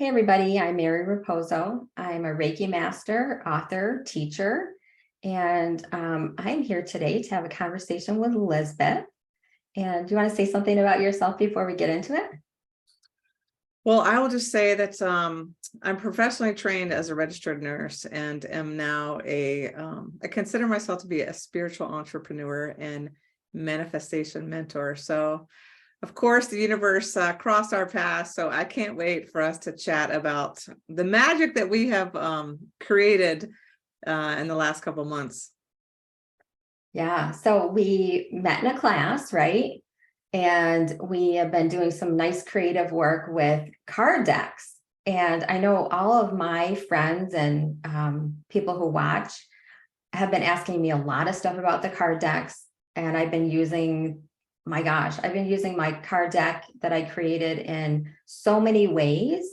Hey everybody, I'm Mary Riposo. I'm a Reiki master, author, teacher, and I'm here today to have a conversation with Lisbeth. And do you want to say something about yourself before we get into it? Well, I will just say that I'm professionally trained as a registered nurse and am now I consider myself to be a spiritual entrepreneur and manifestation mentor. So, of course, the universe crossed our paths. So I can't wait for us to chat about the magic that we have created in the last couple of months. Yeah, so we met in a class, right? And we have been doing some nice creative work with card decks. And I know all of my friends and people who watch have been asking me a lot of stuff about the card decks. And I've been using, my gosh, I've been using my card deck that I created in so many ways.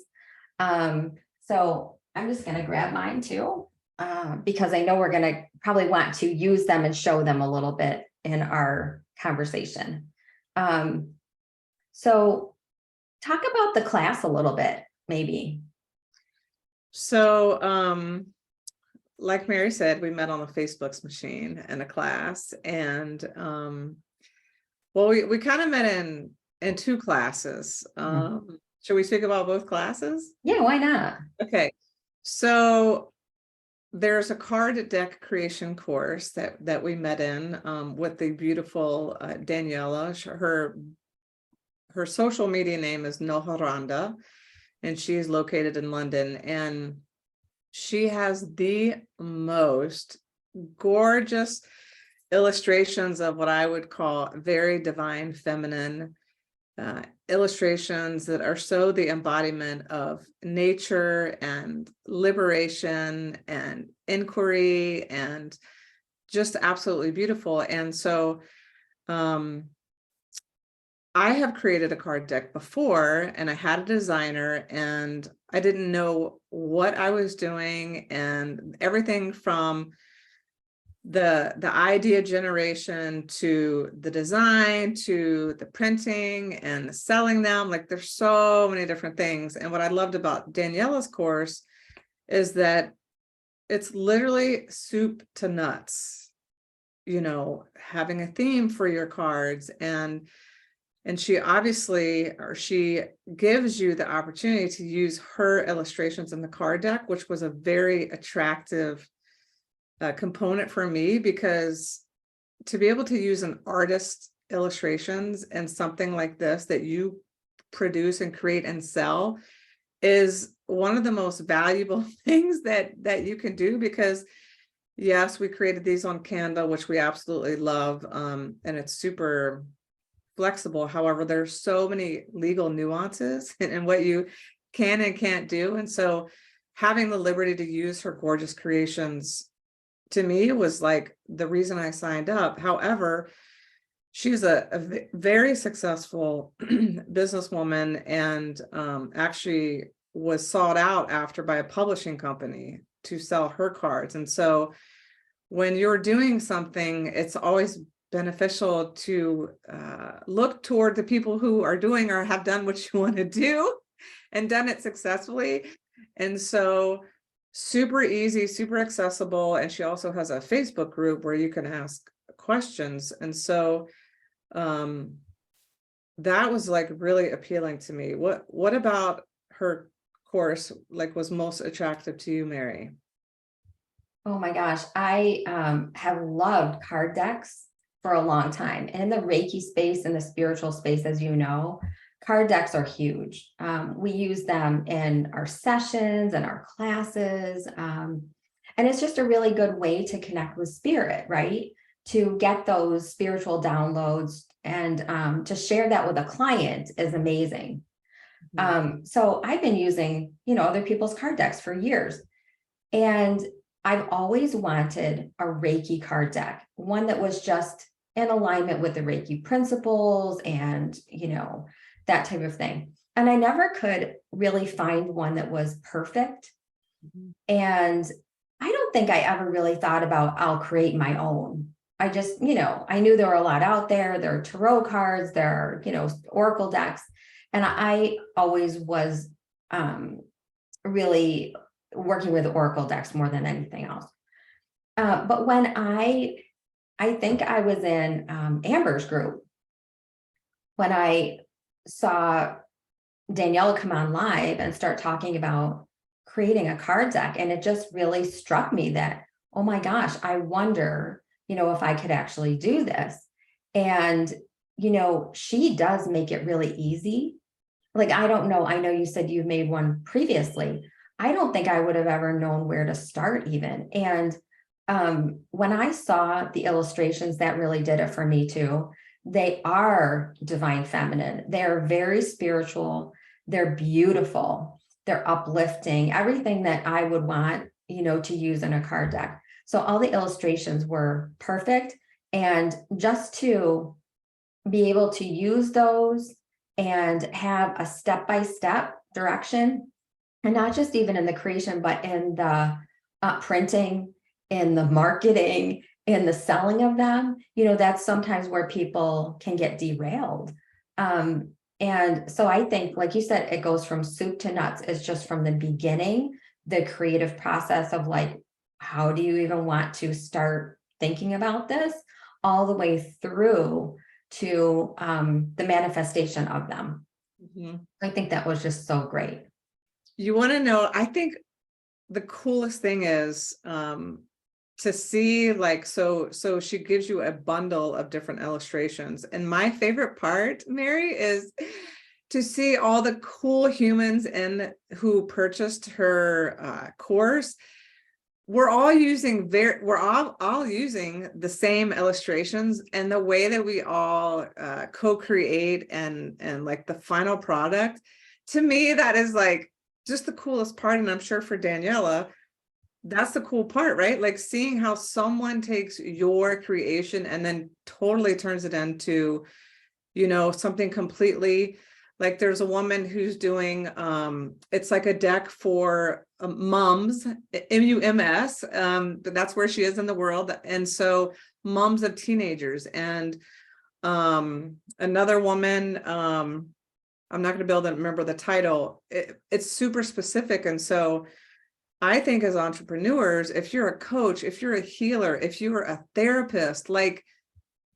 So I'm just going to grab mine too, because I know we're going to probably want to use them and show them a little bit in our conversation. So talk about the class a little bit, maybe. So, like Mary said, we met on the Facebook's machine in a class, and well, we kind of met in two classes. Should we speak about both classes? Yeah, why not? Okay, so there's a card deck creation course that we met in with the beautiful Daniela. Her social media name is Noharanda, and she is located in London, and she has the most gorgeous illustrations of what I would call very divine feminine illustrations that are so the embodiment of nature and liberation and inquiry and just absolutely beautiful. And so I have created a card deck before, and I had a designer, and I didn't know what I was doing, and everything from the idea generation to the design to the printing and the selling them. Like, there's so many different things. And what I loved about Daniela's course is that it's literally soup to nuts, having a theme for your cards. And she obviously, or she gives you the opportunity to use her illustrations in the card deck, which was a very attractive component for me, because to be able to use an artist's illustrations and something like this that you produce and create and sell is one of the most valuable things that you can do. Because yes, we created these on Canva, which we absolutely love, and it's super flexible. However, there's so many legal nuances in what you can and can't do. And so having the liberty to use her gorgeous creations, to me, was like the reason I signed up. However, she's a very successful businesswoman, and actually was sought out after by a publishing company to sell her cards. And so when you're doing something, it's always beneficial to look toward the people who are doing or have done what you want to do and done it successfully. And so super easy, super accessible. And she also has a Facebook group where you can ask questions. And so that was like really appealing to me. What about her course was most attractive to you, Mary? Oh my gosh, I have loved card decks for a long time. And in the Reiki space and the spiritual space, as you know, card decks are huge. We use them in our sessions and our classes. And it's just a really good way to connect with spirit, right? To get those spiritual downloads and to share that with a client is amazing. So I've been using, other people's card decks for years. And I've always wanted a Reiki card deck, one that was just in alignment with the Reiki principles and, that type of thing. And I never could really find one that was perfect. And I don't think I ever really thought about, I'll create my own. I just, I knew there were a lot out there. There are tarot cards, there are, oracle decks. And I always was really working with Oracle decks more than anything else. But when I think I was in Amber's group when I saw Daniela come on live and start talking about creating a card deck. And it just really struck me that, oh my gosh, I wonder, if I could actually do this. And, she does make it really easy. Like, I don't know. I know you said you've made one previously. I don't think I would have ever known where to start even. And when I saw the illustrations, that really did it for me too. They are divine feminine. They're very spiritual. They're beautiful. They're uplifting, everything that I would want, to use in a card deck. So all the illustrations were perfect. And just to be able to use those and have a step-by-step direction, and not just even in the creation, but in the printing, in the marketing, in the selling of them, that's sometimes where people can get derailed. And so I think, like you said, it goes from soup to nuts. It's just from the beginning, the creative process of like, how do you even want to start thinking about this, all the way through to the manifestation of them. I think that was just so great. You want to know, I think the coolest thing is to see, like, so she gives you a bundle of different illustrations. And my favorite part, Mary, is to see all the cool humans who purchased her course. We're all using all using the same illustrations, and the way that we all co-create and like the final product, to me, that is like just the coolest part. And I'm sure for Daniela, that's the cool part, right? Like seeing how someone takes your creation and then totally turns it into, something completely. Like there's a woman who's doing, it's like a deck for moms, MUMS, that's where she is in the world. And so moms of teenagers. And another woman, I'm not going to be able to remember the title. It's super specific. And so I think as entrepreneurs, if you're a coach, if you're a healer, if you're a therapist, like,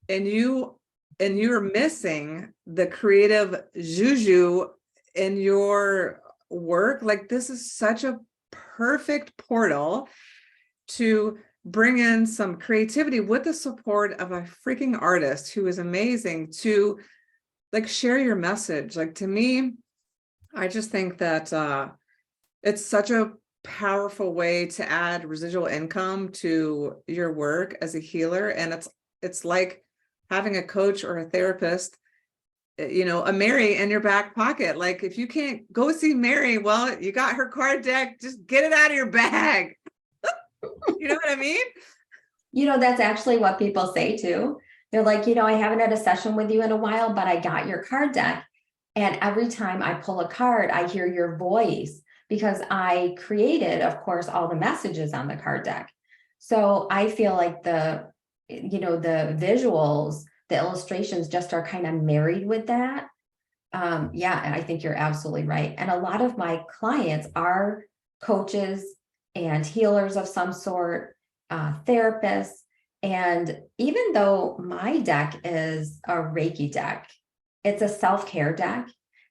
and you're missing the creative juju in your work, like this is such a perfect portal to bring in some creativity with the support of a freaking artist who is amazing, to like share your message. Like, to me, I just think that it's such a powerful way to add residual income to your work as a healer. And it's like having a coach or a therapist, a Mary in your back pocket. Like, if you can't go see Mary, well, you got her card deck, just get it out of your bag. You know what I mean? That's actually what people say too. They're like, I haven't had a session with you in a while, but I got your card deck. And every time I pull a card, I hear your voice, because I created, of course, all the messages on the card deck. So I feel like the visuals, the illustrations just are kind of married with that. Yeah, I think you're absolutely right. And a lot of my clients are coaches and healers of some sort, therapists. And even though my deck is a Reiki deck, it's a self-care deck.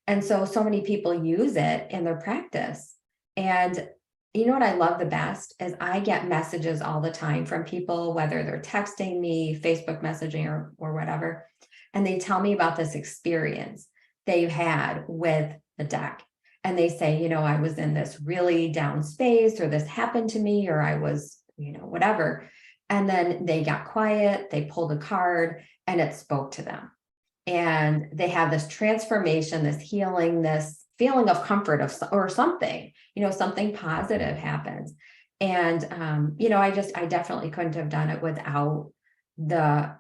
And so many people use it in their practice. And what I love the best is I get messages all the time from people, whether they're texting me, Facebook messaging, or whatever. And they tell me about this experience they've had with the deck. And they say, I was in this really down space, or this happened to me, or I was, whatever. And then they got quiet, they pulled a card, and it spoke to them. And they have this transformation, this healing, this feeling of comfort or something, something positive happens. And, I definitely couldn't have done it without the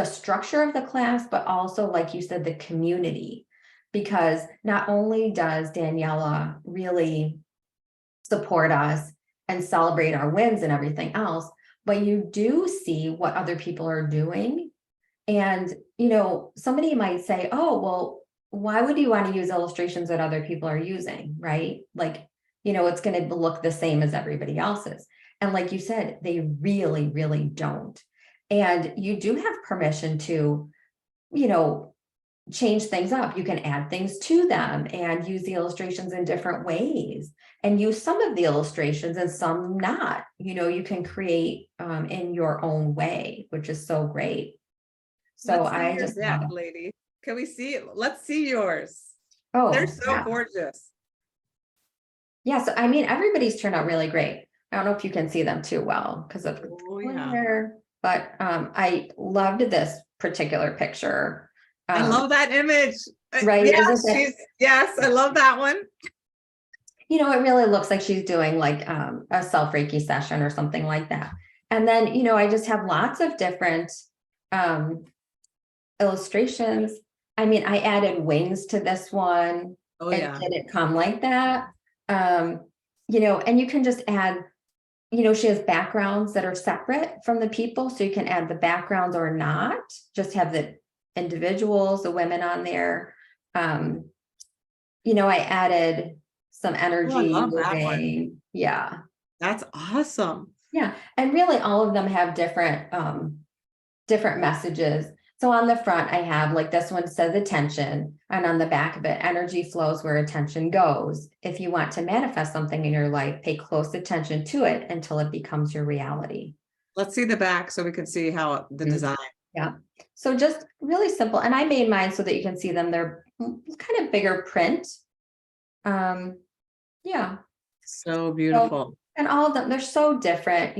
structure of the class, but also, like you said, the community, because not only does Daniela really support us and celebrate our wins and everything else, but you do see what other people are doing. And, somebody might say, oh, well, why would you want to use illustrations that other people are using, right? Like, it's going to look the same as everybody else's. And like you said, they really, really don't. And you do have permission to, you know, change things up. You can add things to them and use the illustrations in different ways and use some of the illustrations and some not. You can create in your own way, which is so great. So Let's see I your just love deck, it. lady. Can we see it? Let's see yours. They're Oh, so yeah. gorgeous. Yeah. So, I mean, everybody's turned out really great. I don't know if you can see them too well because of the Oh yeah. glare, but I loved this particular picture. I love that image. Right? Isn't Yes, that, yes, I love that one. it really looks like she's doing like a self Reiki session or something like that. And then, I just have lots of different um, illustrations. I mean, I added wings to this one. Oh It yeah. didn't come like that. Um, and you can just add, she has backgrounds that are separate from the people. So you can add the backgrounds or not, just have the individuals, the women on there. Um, I added some Oh, I energy love that one. moving. Yeah. That's awesome. Yeah. And really all of them have different messages. So on the front, I have like this one says attention, and on the back of it, energy flows where attention goes. If you want to manifest something in your life, pay close attention to it until it becomes your reality. Let's see the back so we can see how the Mhm. design. Yeah. So just really simple. And I made mine so that you can see them. They're kind of bigger print. Yeah. So So, beautiful. and all of them, they're so different,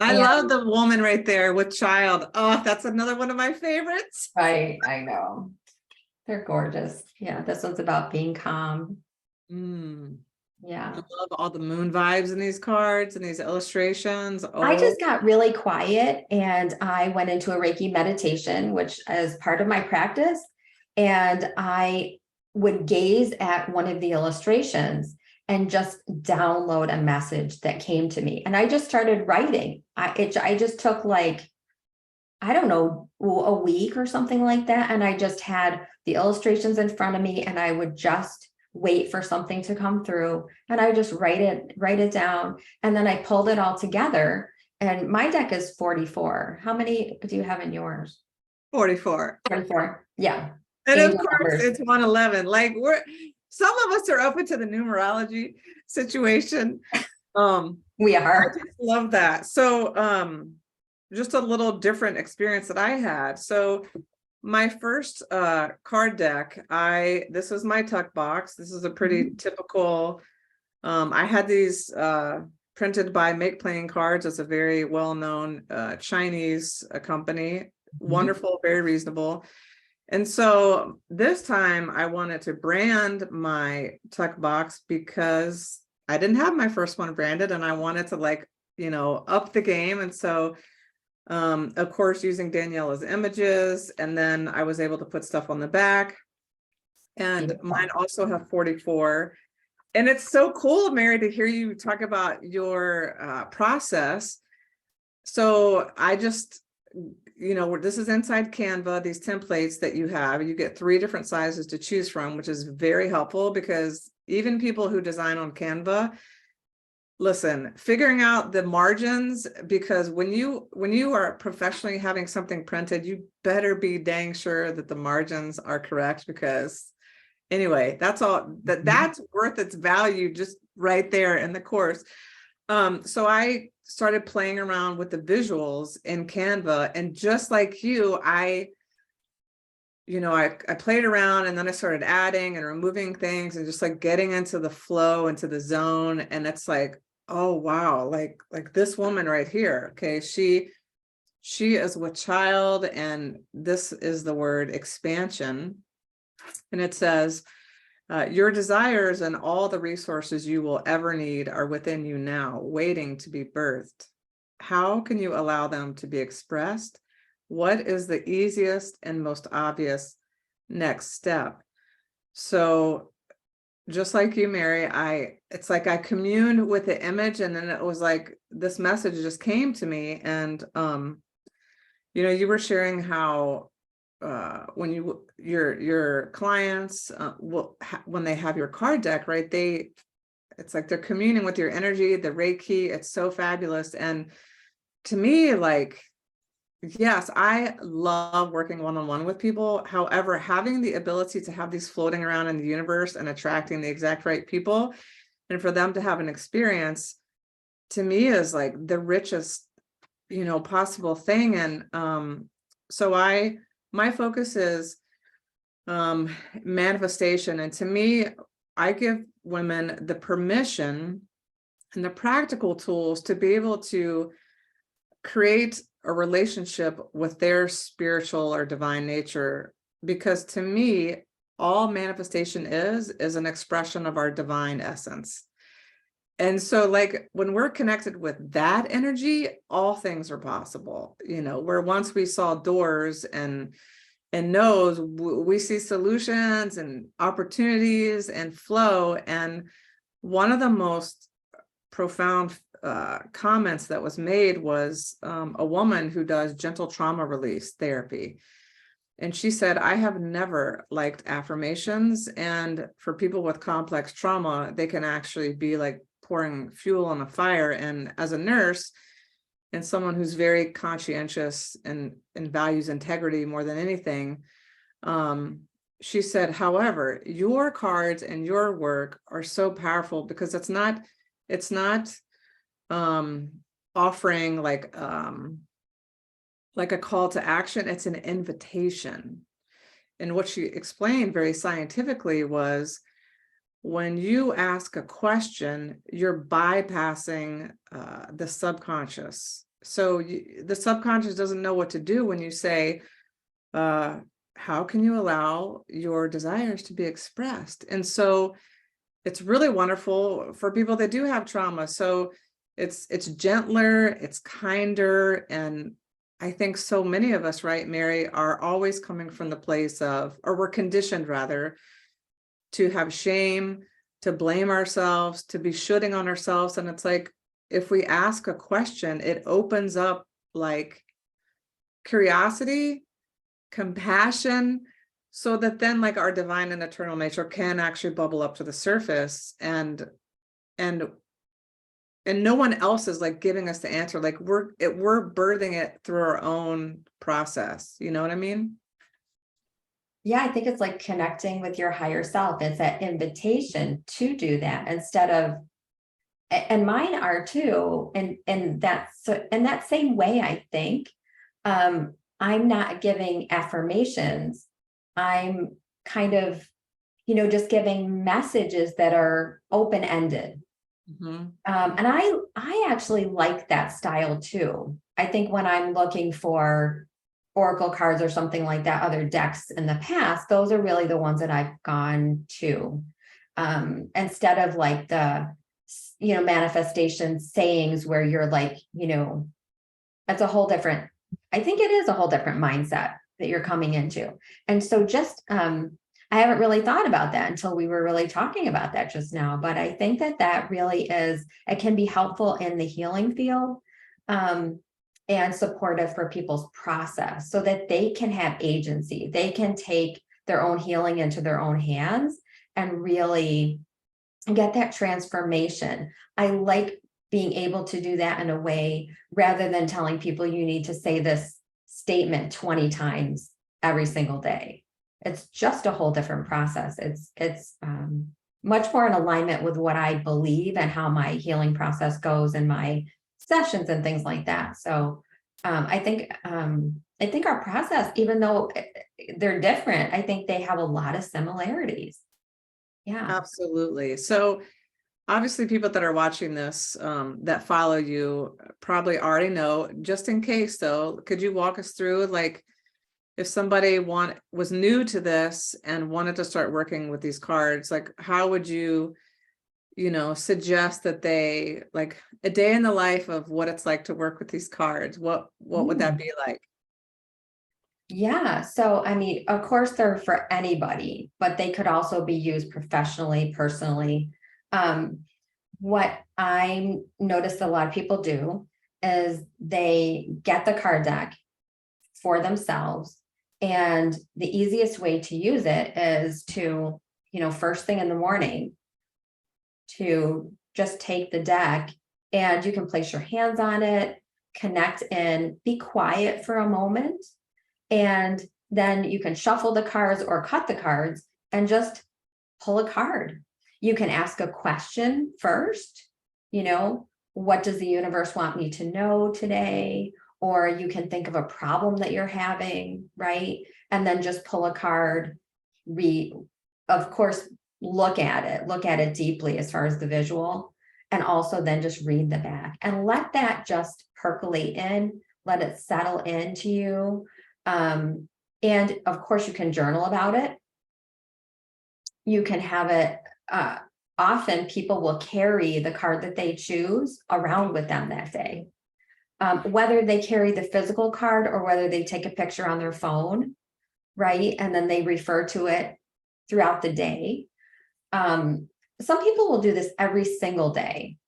I and love the woman right there with child. Oh, that's another one of my favorites. I know. They're gorgeous. Yeah, this one's about being calm. Mm. I Yeah. love all the moon vibes in these cards and these illustrations. I Oh, just got really quiet and I went into a Reiki meditation, which is part of my practice. And I would gaze at one of the illustrations and just download a message that came to me. And I just started writing. I just took like, I don't know, a week or something like that. And I just had the illustrations in front of me and I would just wait for something to come through and I just write it down. And then I pulled it all together. And my deck is 44. How many do you have in yours? 44. 44. Yeah. And of Angel course numbers. it's 111. Like some of us are open to the numerology situation. We I are. just love that. So just a little different experience that I had. So my first card deck, this was my tuck box. This is a pretty typical. I had these printed by Make Playing Cards. It's a very well-known Chinese company. Wonderful, very reasonable. And so this time I wanted to brand my tuck box because I didn't have my first one branded and I wanted to up the game. And so of course, using Daniela's images, and then I was able to put stuff on the back. And mine also have 44. And it's so cool, Mary, to hear you talk about your process. So I just, this is inside Canva, these templates that you have. You get 3 different sizes to choose from, which is very helpful because even people who design on Canva, listen, figuring out the margins, because when you are professionally having something printed, you better be dang sure that the margins are correct, because anyway, that's worth its value just right there in the course. So I started playing around with the visuals in Canva, and just like you, I played around, and then I started adding and removing things and just like getting into the flow, into the zone. And it's like, oh wow, like this woman right here, okay, she is with child, and this is the word expansion. And it says, your desires and all the resources you will ever need are within you now, waiting to be birthed. How can you allow them to be expressed? What is the easiest and most obvious next step? So just like you, Mary, it's like I communed with the image, and then it was like this message just came to me. And you were sharing how when your clients when they have your card deck, right, it's like they're communing with your energy, the Reiki. It's so fabulous. And to me, like, yes, I love working one-on-one with people. However, having the ability to have these floating around in the universe and attracting the exact right people, and for them to have an experience, to me is like the richest, possible thing. And so my focus is manifestation. And to me, I give women the permission and the practical tools to be able to create a relationship with their spiritual or divine nature. Because to me, all manifestation is an expression of our divine essence. And so, like, when we're connected with that energy, all things are possible, where once we saw doors and no's, we see solutions and opportunities and flow. And one of the most profound comments that was made was a woman who does gentle trauma release therapy. And she said, I have never liked affirmations. And for people with complex trauma, they can actually be like pouring fuel on a fire. And as a nurse and someone who's very conscientious and values integrity more than anything, she said, however, your cards and your work are so powerful because it's not offering like a call to action. It's an invitation. And what she explained very scientifically was, when you ask a question, you're bypassing the subconscious. So the subconscious doesn't know what to do when you say, how can you allow your desires to be expressed? And so it's really wonderful for people that do have trauma. So it's gentler, it's kinder. And I think so many of us, right, Mary, are always coming from the place of, or we're conditioned rather, to have shame, to blame ourselves, to be shooting on ourselves. And it's like, if we ask a question, it opens up like curiosity, compassion, so that then like our divine and eternal nature can actually bubble up to the surface, and no one else is like giving us the answer. Like we're birthing it through our own process. You know what I mean? Yeah, I think it's like connecting with your higher self. It's that invitation to do that instead of, and mine are too. And that's in that same way, I think. I'm not giving affirmations. I'm kind of, just giving messages that are open-ended. Mm-hmm. And I actually like that style too. I think when I'm looking for Oracle cards or something like that, other decks in the past, those are really the ones that I've gone to. Instead of like the, manifestation sayings where you're like, it's a whole different, I think it is a whole different mindset that you're coming into. And so just, I haven't really thought about that until we were really talking about that just now, but I think that really is, it can be helpful in the healing field. And supportive for people's process so that they can have agency. They can take their own healing into their own hands and really get that transformation. I like being able to do that in a way rather than telling people you need to say this statement 20 times every single day. It's just a whole different process. It's much more in alignment with what I believe and how my healing process goes in my sessions and things like that. So I think our process, even though they're different, I think they have a lot of similarities. Yeah. Absolutely. So obviously people that are watching this that follow you probably already know. Just in case though, could you walk us through, like, if somebody was new to this and wanted to start working with these cards, like how would you suggest that they, like, a day in the life of what it's like to work with these cards? What would that be like? Yeah. So, I mean, of course, they're for anybody, but they could also be used professionally, personally. What I noticed a lot of people do is they get the card deck for themselves And the easiest way to use it is to, first thing in the morning, to just take the deck, and you can place your hands on it, connect in, be quiet for a moment, and then you can shuffle the cards or cut the cards and just pull a card. You can ask a question first, what does the universe want me to know today? Or you can think of a problem that you're having, right? And then just pull a card, read, of course, look at it deeply as far as the visual, and also then just read the back and let that just percolate in, let it settle into you. And of course, you can journal about it. You can have it, often people will carry the card that they choose around with them that day. Whether they carry the physical card or whether they take a picture on their phone, right? And then they refer to it throughout the day. Some people will do this every single day.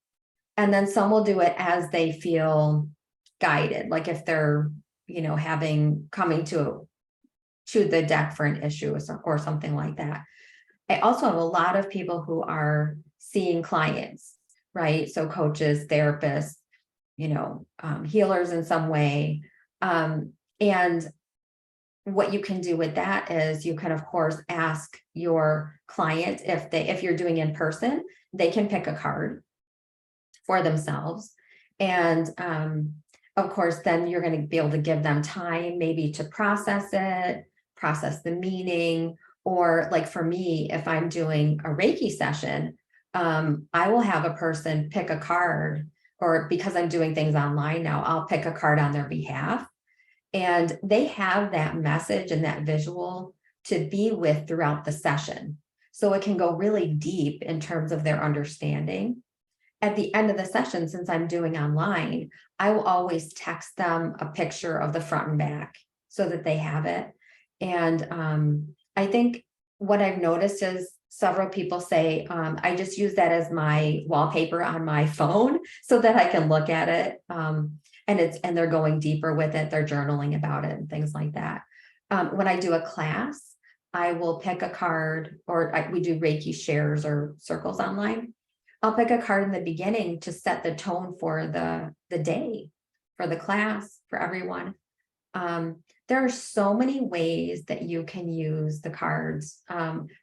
And then some will do it as they feel guided, like if they're, coming to the deck for an issue or something like that. I also have a lot of people who are seeing clients, right? So coaches, therapists, healers in some way. And what you can do with that is you can, of course, ask your client if you're doing in person, they can pick a card for themselves. And of course, then you're going to be able to give them time maybe to process it, process the meaning. Or like for me, if I'm doing a Reiki session, I will have a person pick a card, or because I'm doing things online now, I'll pick a card on their behalf. And they have that message and that visual to be with throughout the session. So it can go really deep in terms of their understanding. At the end of the session, since I'm doing online, I will always text them a picture of the front and back so that they have it. And I think what I've noticed is several people say, I just use that as my wallpaper on my phone so that I can look at it. And they're going deeper with it. They're journaling about it and things like that. When I do a class, I will pick a card, or we do Reiki shares or circles online. I'll pick a card in the beginning to set the tone for the day, for the class, for everyone. There are so many ways that you can use the cards,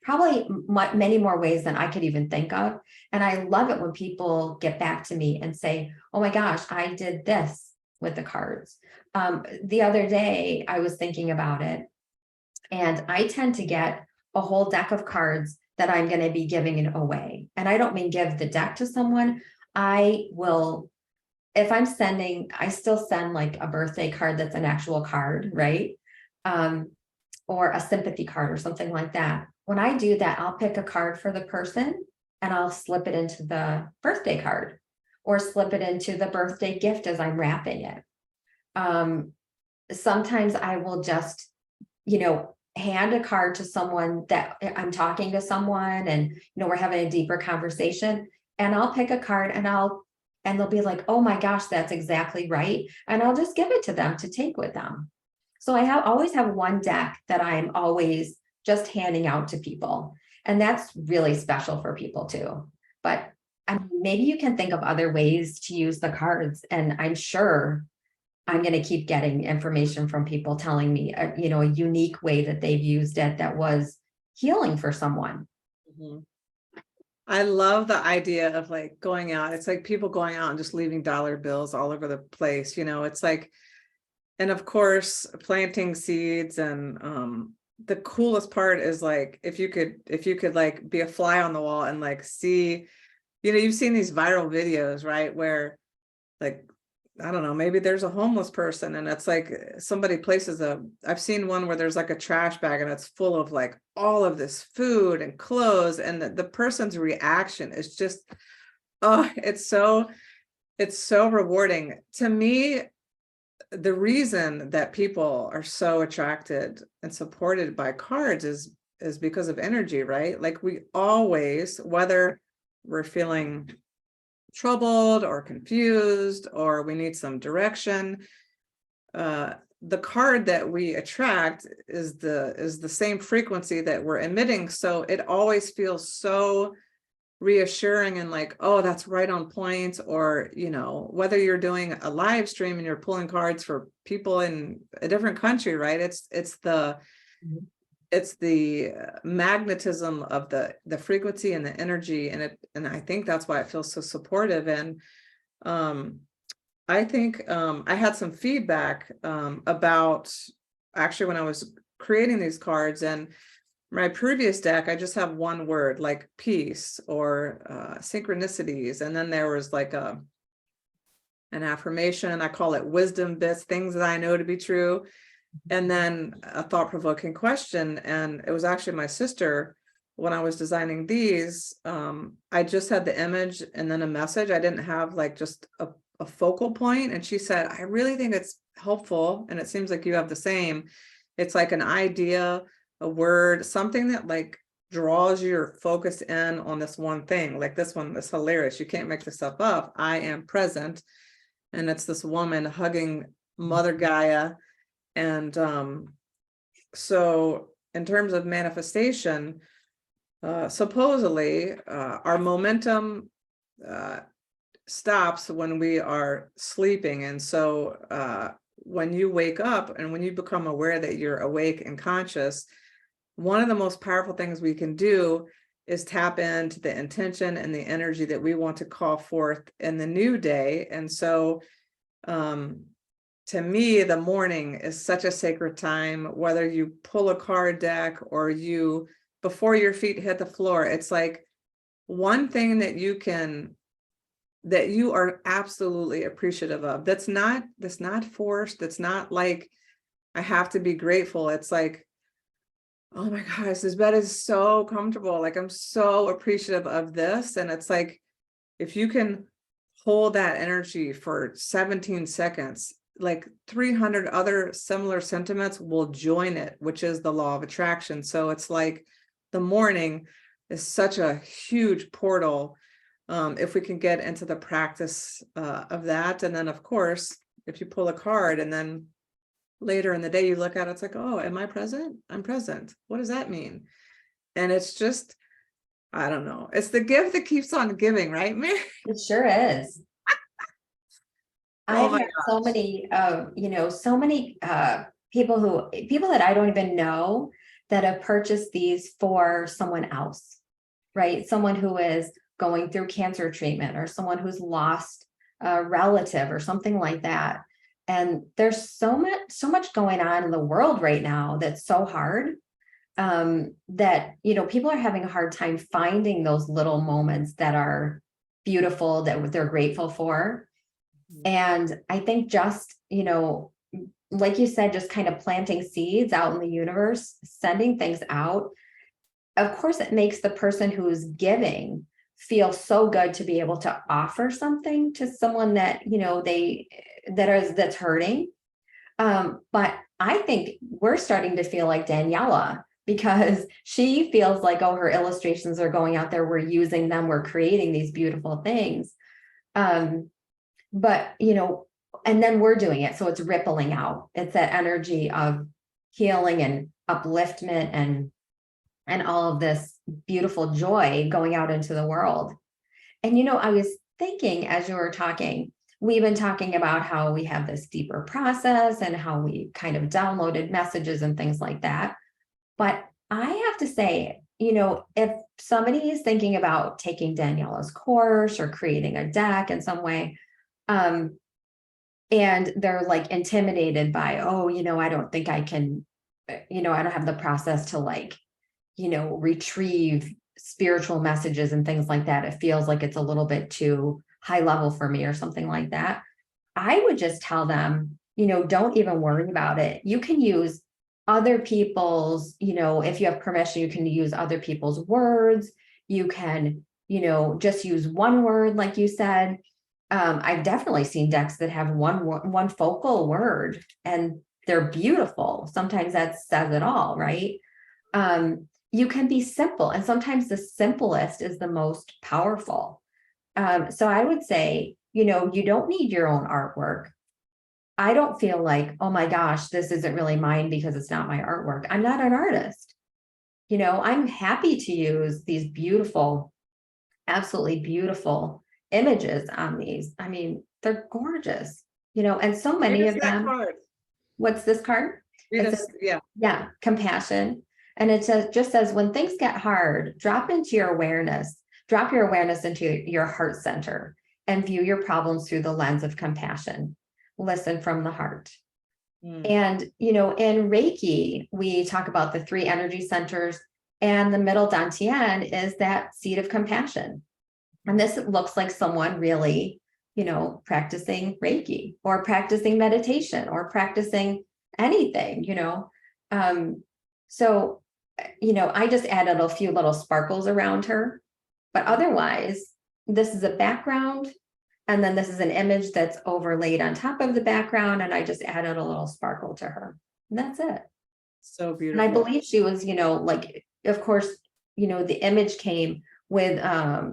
probably many more ways than I could even think of. And I love it when people get back to me and say, oh my gosh, I did this with the cards. The other day I was thinking about it, and I tend to get a whole deck of cards that I'm going to be giving it away. And I don't mean give the deck to someone. I will, if I'm sending, I still send like a birthday card that's an actual card, right? Or a sympathy card or something like that. When I do that, I'll pick a card for the person and I'll slip it into the birthday card or slip it into the birthday gift as I'm wrapping it. Sometimes I will just, hand a card to someone that I'm talking to someone and, we're having a deeper conversation, and I'll pick a card and they'll be like, oh my gosh, that's exactly right. And I'll just give it to them to take with them. So I always have one deck that I'm always just handing out to people. And that's really special for people too. But maybe you can think of other ways to use the cards. And I'm sure I'm going to keep getting information from people telling me, a unique way that they've used it that was healing for someone. Mm-hmm. I love the idea of like going out. It's like people going out and just leaving dollar bills all over the place. It's like, and of course, planting seeds. And the coolest part is like, if you could like be a fly on the wall and like see, you've seen these viral videos, right? Where like, I don't know, maybe there's a homeless person and it's like somebody places I've seen one where there's like a trash bag and it's full of like all of this food and clothes, and the person's reaction is just, oh, it's so rewarding. To me, the reason that people are so attracted and supported by cards is because of energy, right? Like we always, whether we're feeling troubled or confused or we need some direction, the card that we attract is the same frequency that we're emitting. So it always feels so reassuring and like, oh, that's right on point. Or, whether you're doing a live stream and you're pulling cards for people in a different country, right? It's the magnetism of the frequency and the energy, and I think that's why it feels so supportive. And I think I had some feedback about actually when I was creating these cards, and my previous deck, I just have one word like peace or synchronicities. And then there was like an affirmation. I call it wisdom bits, things that I know to be true. And then a thought-provoking question. And it was actually my sister, when I was designing these, I just had the image and then a message. I didn't have like just a focal point. And she said, I really think it's helpful. And it seems like you have the same. It's like an idea, a word, something that like draws your focus in on this one thing. Like this one is hilarious. You can't make this stuff up. I am present. And it's this woman hugging Mother Gaia. And so in terms of manifestation, supposedly our momentum stops when we are sleeping. And so when you wake up and when you become aware that you're awake and conscious, one of the most powerful things we can do is tap into the intention and the energy that we want to call forth in the new day. And so to me, the morning is such a sacred time, whether you pull a card deck or you, before your feet hit the floor, it's like one thing that you are absolutely appreciative of. That's not forced. That's not like, I have to be grateful. It's like, oh my gosh, this bed is so comfortable. Like, I'm so appreciative of this. And it's like, if you can hold that energy for 17 seconds, like 300 other similar sentiments will join it, which is the law of attraction. So it's like the morning is such a huge portal if we can get into the practice of that. And then, of course, if you pull a card and then later in the day you look at it, it's like, oh, am I present? I'm present. What does that mean? And it's just, I don't know. It's the gift that keeps on giving, right, Mary? It sure is. Oh I've my had so many, people that I don't even know that have purchased these for someone else, right? Someone who is going through cancer treatment or someone who's lost a relative or something like that. And there's so much going on in the world right now that's so hard that, people are having a hard time finding those little moments that are beautiful, that they're grateful for. And I think just, like you said, just kind of planting seeds out in the universe, sending things out. Of course, it makes the person who's giving feel so good to be able to offer something to someone that, that's hurting. But I think we're starting to feel like Daniela, because she feels like, oh, her illustrations are going out there. We're using them. We're creating these beautiful things. But, and then we're doing it. So it's rippling out. It's that energy of healing and upliftment and all of this beautiful joy going out into the world. And, I was thinking as you were talking, we've been talking about how we have this deeper process and how we kind of downloaded messages and things like that. But I have to say, if somebody is thinking about taking Daniela's course or creating a deck in some way, and they're like intimidated by, oh, I don't think I can, I don't have the process to like, retrieve spiritual messages and things like that. It feels like it's a little bit too high level for me or something like that. I would just tell them, don't even worry about it. You can use other people's, if you have permission, you can use other people's words. You can, just use one word, like you said. I've definitely seen decks that have one focal word and they're beautiful. Sometimes that says it all, right? You can be simple, and sometimes the simplest is the most powerful. So I would say, you don't need your own artwork. I don't feel like, oh my gosh, this isn't really mine because it's not my artwork. I'm not an artist. I'm happy to use these beautiful, absolutely beautiful images on these. I mean, they're gorgeous, and so Read many us of that them. card. What's this card? Read It us, says, yeah. yeah, compassion. And it says, just says, when things get hard, drop your awareness into your heart center and view your problems through the lens of compassion. Listen from the heart. Mm. And, in Reiki, we talk about the three energy centers, and the middle dantian is that seed of compassion. And this looks like someone really, practicing Reiki or practicing meditation or practicing anything. So, I just added a few little sparkles around her, but otherwise, this is a background. And then this is an image that's overlaid on top of the background. And I just added a little sparkle to her. And that's it. So And I beautiful. believe she was, like, of course, the image came with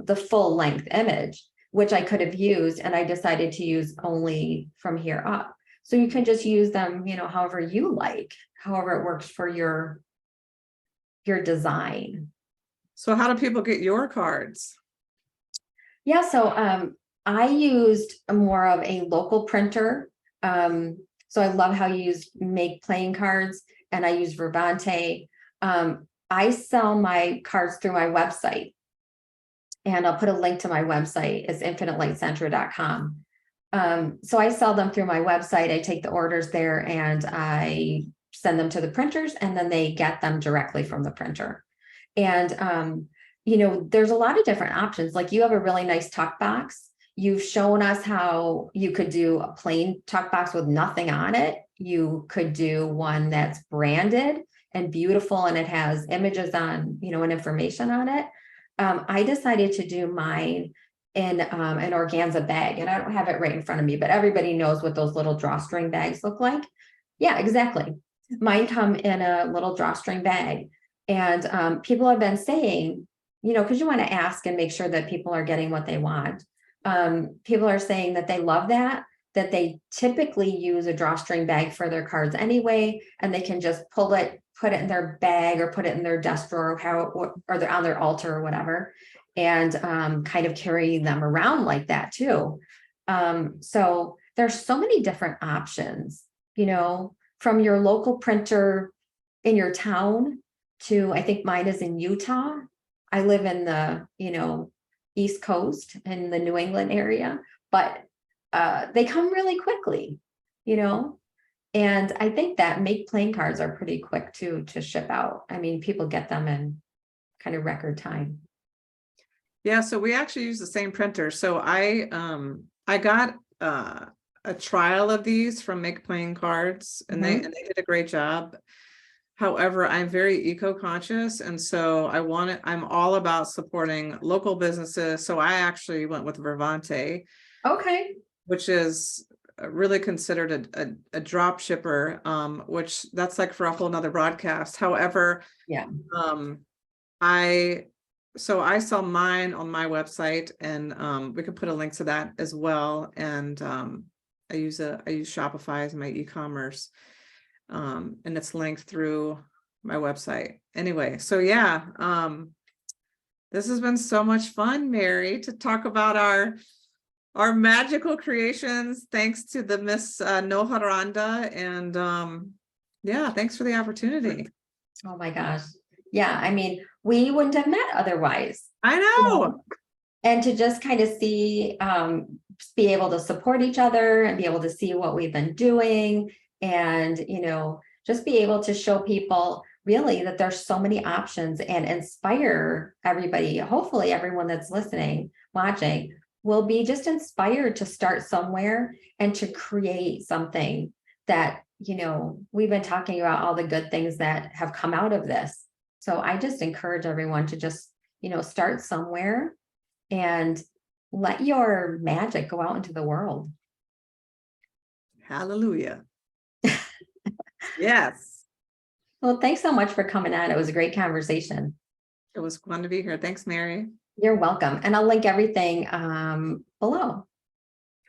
the full length image, which I could have used. And I decided to use only from here up. So you can just use them, however you like, however it works for your design. So how do people get your cards? Yeah, so I used more of a local printer. So I love how you make playing cards, and I use Vervante. I sell my cards through my website, and I'll put a link to my website. It's infinitelightcenter.com. So I sell them through my website. I take the orders there and I send them to the printers, and then they get them directly from the printer. And there's a lot of different options. Like, you have a really nice tuck box. You've shown us how you could do a plain tuck box with nothing on it. You could do one that's branded and beautiful, and it has images on, and information on it. I decided to do mine in an organza bag, and I don't have it right in front of me, but everybody knows what those little drawstring bags look like. Yeah, exactly. Mine come in a little drawstring bag. And people have been saying, because you want to ask and make sure that people are getting what they want. People are saying that they love that they typically use a drawstring bag for their cards anyway, and they can just pull it, put it in their bag, or put it in their desk drawer, or they're on their altar or whatever, and kind of carry them around like that too. So there's so many different options, from your local printer in your town to, I think mine is in Utah. I live in the, East Coast in the New England area, but they come really quickly, and I think that make playing cards are pretty quick to ship out. I mean, people get them in kind of record time. Yeah, so we actually use the same printer. So I got a trial of these from Make Playing Cards, and they did a great job. However, I'm very eco-conscious, and so I'm all about supporting local businesses. So I actually went with Vervante, Okay. which is really considered a drop shipper, which that's like for a whole nother broadcast. However, Yeah. I sell mine on my website, and we can put a link to that as well. And I use Shopify as my e-commerce. And it's linked through my website. Anyway, so yeah, this has been so much fun, Mary, to talk about our magical creations, thanks to the Miss Noharanda. And yeah, thanks for the opportunity. Oh my gosh. Yeah, I mean, we wouldn't have met otherwise. I know. And to just kind of see, be able to support each other and be able to see what we've been doing, and just be able to show people really that there's so many options, and inspire everybody. Hopefully everyone that's listening, watching, will be just inspired to start somewhere and to create something that, we've been talking about all the good things that have come out of this. So I just encourage everyone to just, start somewhere and let your magic go out into the world. Hallelujah. Yes. Well, thanks so much for coming on. It was a great conversation. It was fun to be here. Thanks, Mary. You're welcome. And I'll link everything below.